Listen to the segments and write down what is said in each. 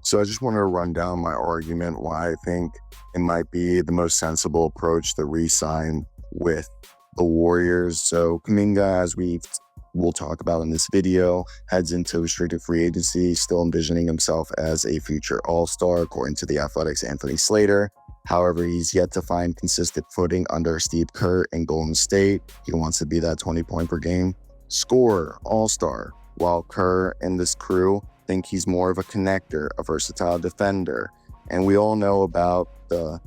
So I just want to run down my argument why I think it might be the most sensible approach to re-sign with the Warriors. So Kuminga, as we'll talk about in this video, heads into restricted free agency, still envisioning himself as a future all-star, according to the Athletic's Anthony Slater. However, he's yet to find consistent footing under Steve Kerr in Golden State. He wants to be that 20-point per game scorer, all-star, while Kerr and this crew think he's more of a connector, a versatile defender. And we all know about the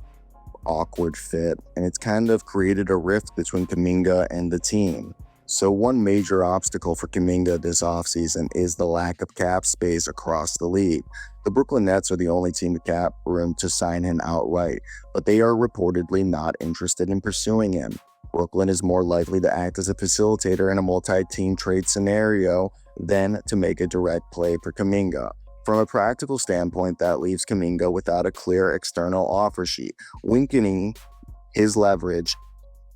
awkward fit, and it's kind of created a rift between Kuminga and the team. So one major obstacle for Kuminga this offseason is the lack of cap space across the league. The Brooklyn Nets are the only team with cap room to sign him outright, but they are reportedly not interested in pursuing him. Brooklyn is more likely to act as a facilitator in a multi-team trade scenario than to make a direct play for Kuminga. From a practical standpoint, that leaves Kuminga without a clear external offer sheet, weakening his leverage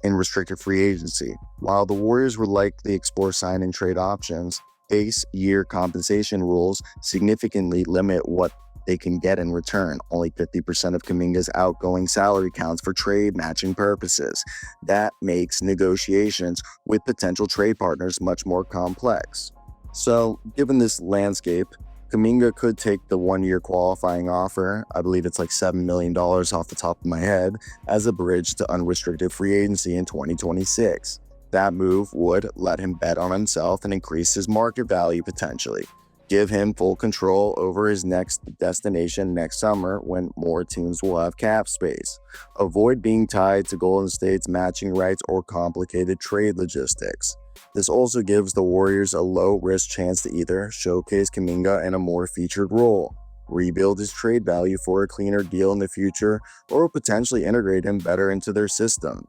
in restricted free agency. While the Warriors would likely explore sign and trade options, base year compensation rules significantly limit what they can get in return. Only 50% of Kuminga's outgoing salary counts for trade matching purposes. That makes negotiations with potential trade partners much more complex. So, given this landscape, Kuminga could take the one-year qualifying offer, I believe it's like $7 million off the top of my head, as a bridge to unrestricted free agency in 2026. That move would let him bet on himself and increase his market value potentially. Give him full control over his next destination next summer when more teams will have cap space. Avoid being tied to Golden State's matching rights or complicated trade logistics. This also gives the Warriors a low-risk chance to either showcase Kuminga in a more featured role, rebuild his trade value for a cleaner deal in the future, or potentially integrate him better into their system.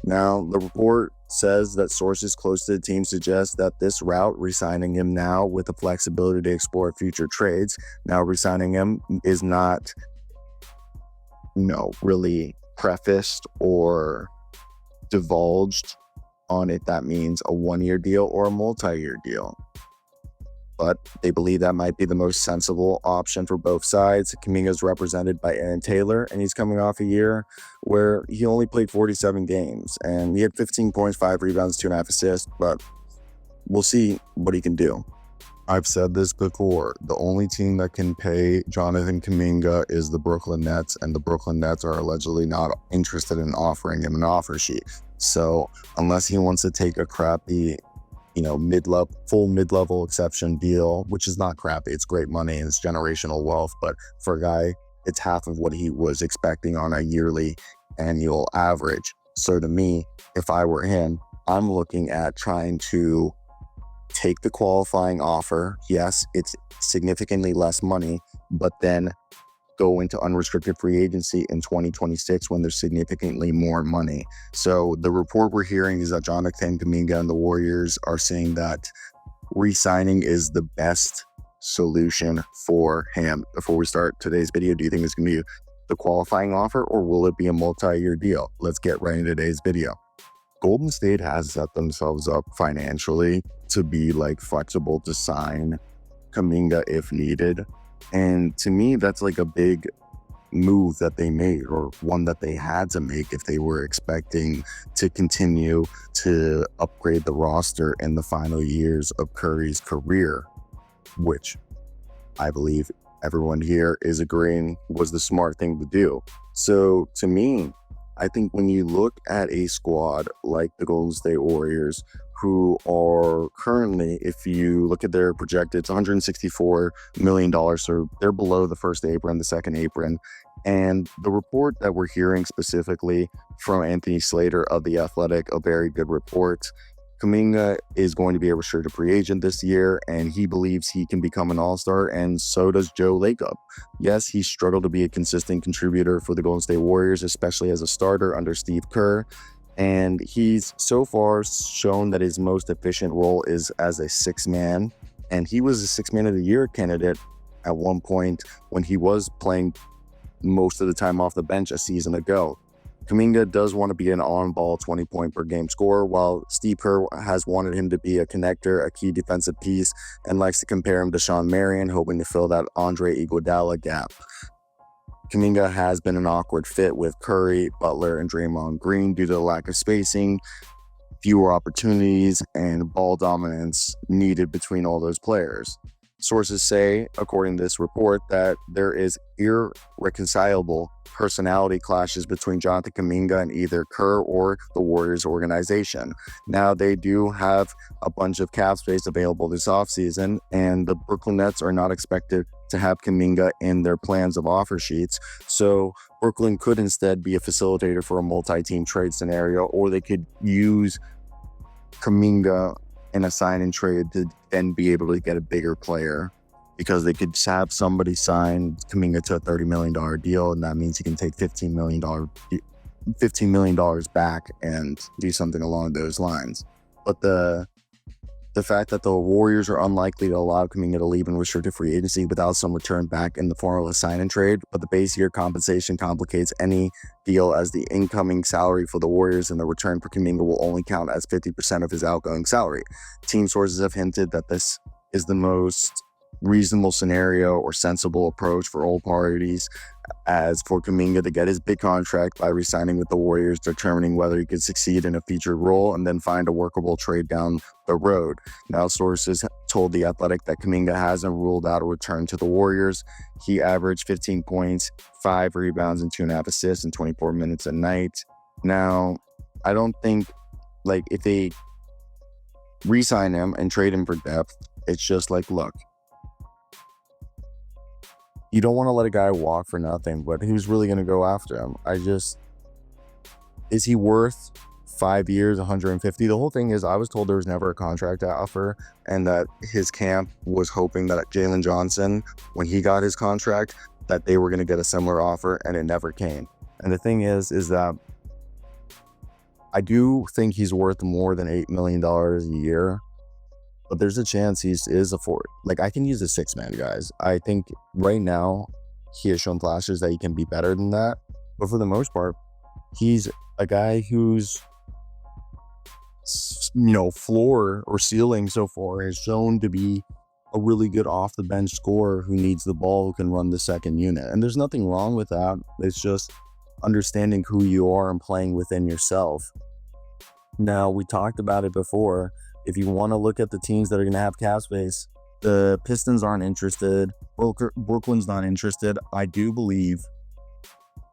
Now, the report says that sources close to the team suggest that this route, re-signing him now with the flexibility to explore future trades, now re-signing him is not, really prefaced or divulged on if that means a one-year deal or a multi-year deal. But they believe that might be the most sensible option for both sides. Kuminga is represented by Aaron Taylor, and he's coming off a year where he only played 47 games, and he had 15 points, 5 rebounds, 2.5 assists, but we'll see what he can do. I've said this before, the only team that can pay Jonathan Kuminga is the Brooklyn Nets, and the Brooklyn Nets are allegedly not interested in offering him an offer sheet. So unless he wants to take a crappy full mid-level exception deal, which is not crappy, it's great money and it's generational wealth, but for a guy, it's half of what he was expecting on a yearly annual average. So to me, if I were him, I'm looking at trying to take the qualifying offer. Yes, it's significantly less money, but then go into unrestricted free agency in 2026 when there's significantly more money. So the report we're hearing is that Jonathan Kuminga and the Warriors are saying that re-signing is the best solution for him. Before we start today's video, do you think it's going to be the qualifying offer or will it be a multi-year deal? Let's get right into today's video. Golden State has set themselves up financially to be flexible to sign Kuminga if needed. And to me, that's a big move that they made, or one that they had to make if they were expecting to continue to upgrade the roster in the final years of Curry's career, which I believe everyone here is agreeing was the smart thing to do. So to me, I think when you look at a squad like the Golden State Warriors, who are currently, if you look at their projected, it's $164 million. So they're below the first apron, the second apron. And the report that we're hearing specifically from Anthony Slater of The Athletic, a very good report, Kuminga is going to be a restricted free agent this year, and he believes he can become an all-star, and so does Joe Lacob. Yes, he struggled to be a consistent contributor for the Golden State Warriors, especially as a starter under Steve Kerr. And he's so far shown that his most efficient role is as a six-man. And he was a six-man of the year candidate at one point when he was playing most of the time off the bench a season ago. Kuminga does want to be an on-ball 20-point per game scorer, while Steve Kerr has wanted him to be a connector, a key defensive piece, and likes to compare him to Sean Marion, hoping to fill that Andre Iguodala gap. Kuminga has been an awkward fit with Curry, Butler, and Draymond Green due to the lack of spacing, fewer opportunities, and ball dominance needed between all those players. Sources say, according to this report, that there is irreconcilable personality clashes between Jonathan Kuminga and either Kerr or the Warriors organization. Now, they do have a bunch of cap space available this offseason, and the Brooklyn Nets are not expected to have Kuminga in their plans of offer sheets. So Brooklyn could instead be a facilitator for a multi-team trade scenario, or they could use Kuminga in a sign and trade to then be able to get a bigger player, because they could have somebody sign Kuminga to a $30 million deal, and that means he can take $15 million back and do something along those lines. But the fact that the Warriors are unlikely to allow Kuminga to leave in restricted free agency without some return back in the form of a sign and trade, but the base year compensation complicates any deal, as the incoming salary for the Warriors and the return for Kuminga will only count as 50% of his outgoing salary. Team sources have hinted that this is the most reasonable scenario or sensible approach for all parties, as for Kuminga to get his big contract by re-signing with the Warriors, determining whether he could succeed in a featured role and then find a workable trade down the road. Now, sources told The Athletic that Kuminga hasn't ruled out a return to the Warriors. He averaged 15 points, 5 rebounds, and 2.5 assists in 24 minutes a night. Now, I don't think, if they re-sign him and trade him for depth, it's just look, you don't want to let a guy walk for nothing, but who's really going to go after him? Is he worth 5 years, 150? The whole thing is, I was told there was never a contract offer, and that his camp was hoping that Jalen Johnson, when he got his contract, that they were going to get a similar offer, and it never came. And the thing is that I do think he's worth more than $8 million a year. But there's a chance he is a forward. I can use a 6-man, guys. I think right now he has shown flashes that he can be better than that. But for the most part, he's a guy whose floor or ceiling so far has shown to be a really good off the bench scorer who needs the ball, who can run the second unit. And there's nothing wrong with that. It's just understanding who you are and playing within yourself. Now, we talked about it before. If you want to look at the teams that are going to have cap space, the Pistons aren't interested. Brooklyn's not interested. I do believe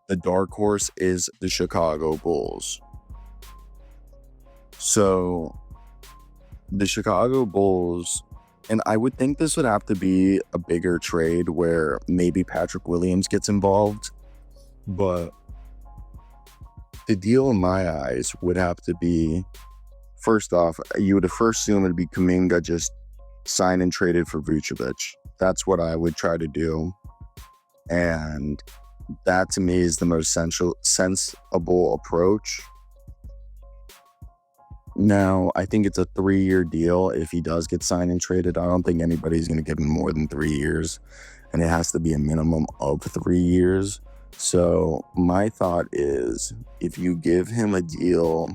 the dark horse is the Chicago Bulls. So the Chicago Bulls, and I would think this would have to be a bigger trade where maybe Patrick Williams gets involved. But the deal in my eyes would have to be, first off, you would first assume it'd be Kuminga just signed and traded for Vucevic. That's what I would try to do. And that to me is the most sensible approach. Now, I think it's a 3-year deal if he does get signed and traded. I don't think anybody's going to give him more than 3 years. And it has to be a minimum of 3 years. So my thought is, if you give him a deal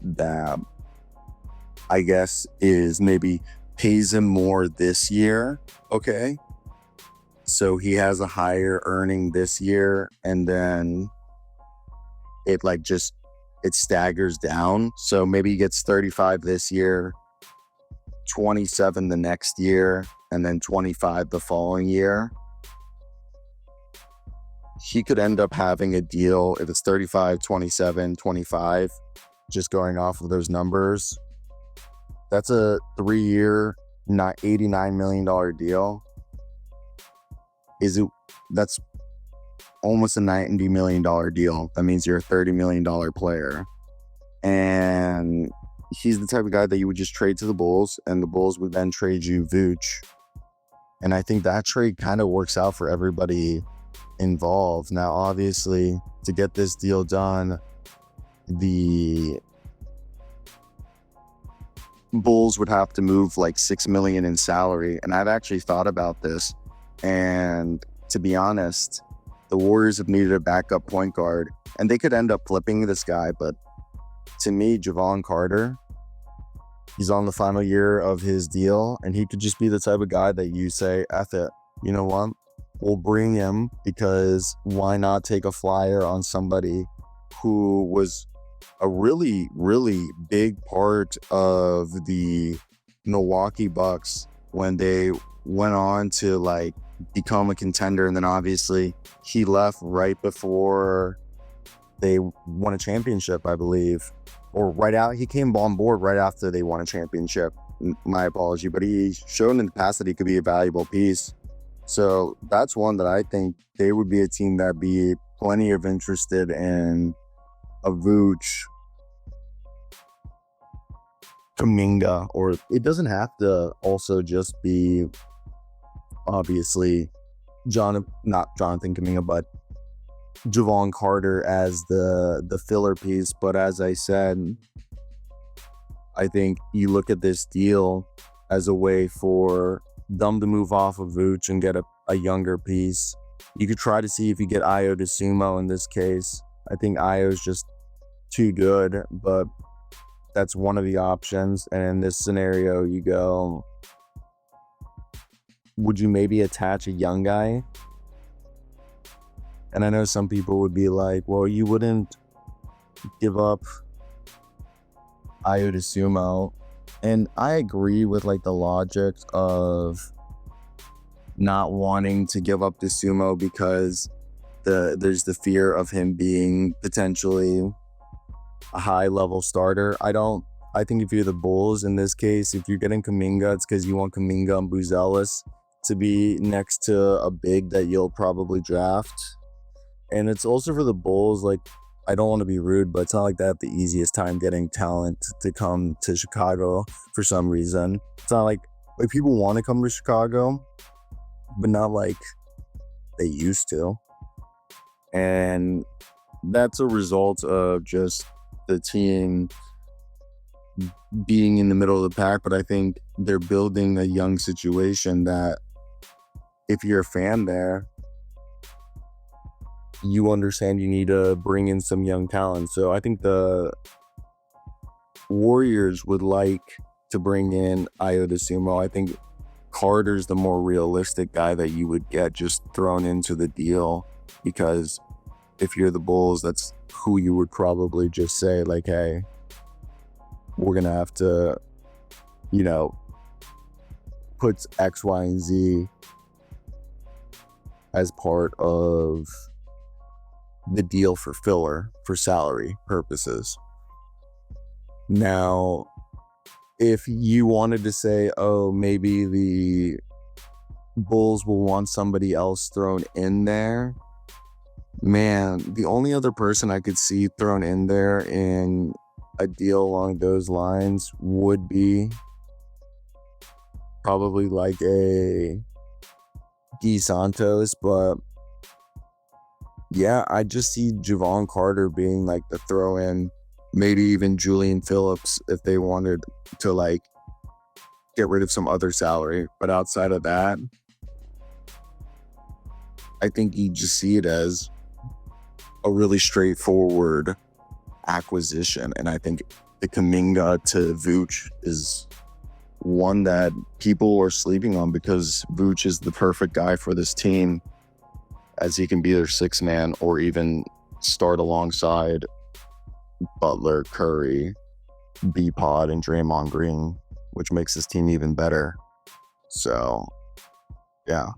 that I guess is maybe pays him more this year, okay? So he has a higher earning this year, and then it staggers down. So maybe he gets 35 this year, 27 the next year, and then 25 the following year. He could end up having a deal, if it's 35, 27, 25, just going off of those numbers. That's a 3-year, $89 million deal. That's almost a $90 million deal. That means you're a $30 million player. And he's the type of guy that you would just trade to the Bulls, and the Bulls would then trade you Vooch. And I think that trade kind of works out for everybody involved. Now, obviously, to get this deal done, the Bulls would have to move $6 million in salary. And I've actually thought about this. And to be honest, the Warriors have needed a backup point guard, and they could end up flipping this guy. But to me, Javon Carter, he's on the final year of his deal, and he could just be the type of guy that you say, F it, you know what? We'll bring him, because why not take a flyer on somebody who was a really, really big part of the Milwaukee Bucks when they went on to like become a contender. And then obviously he left right before they won a championship, I believe, or he came on board right after they won a championship. My apology, but he showed in the past that he could be a valuable piece. So that's one that I think they would be a team that'd be plenty of interested in a Vooch, Kuminga, or it doesn't have to also just be obviously not Jonathan Kuminga, but Javon Carter as the filler piece. But as I said, I think you look at this deal as a way for them to move off of Vooch and get a younger piece. You could try to see if you get Ayo Dosunmu in this case. I think Ayo's just too good, but that's one of the options. And in this scenario, you go, would you maybe attach a young guy? And I know some people would be like, well, you wouldn't give up Ayo Dosunmu. And I agree with like the logic of not wanting to give up Dosunmu because there's the fear of him being potentially a high level starter. I think if you're the Bulls in this case, if you're getting Kuminga, it's because you want Kuminga and Buzelis to be next to a big that you'll probably draft. And it's also for the Bulls, like, I don't want to be rude, but it's not like they have the easiest time getting talent to come to Chicago for some reason. It's not like people want to come to Chicago, but not like they used to. And that's a result of just the team being in the middle of the pack. But I think they're building a young situation that if you're a fan there, you understand you need to bring in some young talent. So I think the Warriors would like to bring in Ayo Dosunmu. I think Carter's the more realistic guy that you would get just thrown into the deal, because if you're the Bulls, that's who you would probably just say, like, hey, we're gonna have to, put X, Y, and Z as part of the deal for filler, for salary purposes. Now, if you wanted to say, oh, maybe the Bulls will want somebody else thrown in there, man, the only other person I could see thrown in there in a deal along those lines would be probably like a Guy Santos, but yeah, I just see Javon Carter being like the throw in, maybe even Julian Phillips if they wanted to like get rid of some other salary. But outside of that, I think you just see it as a really straightforward acquisition. And I think the Kuminga to Vooch is one that people are sleeping on, because Vooch is the perfect guy for this team, as he can be their sixth man or even start alongside Butler, Curry, B-Pod, and Draymond Green, which makes this team even better. So, yeah.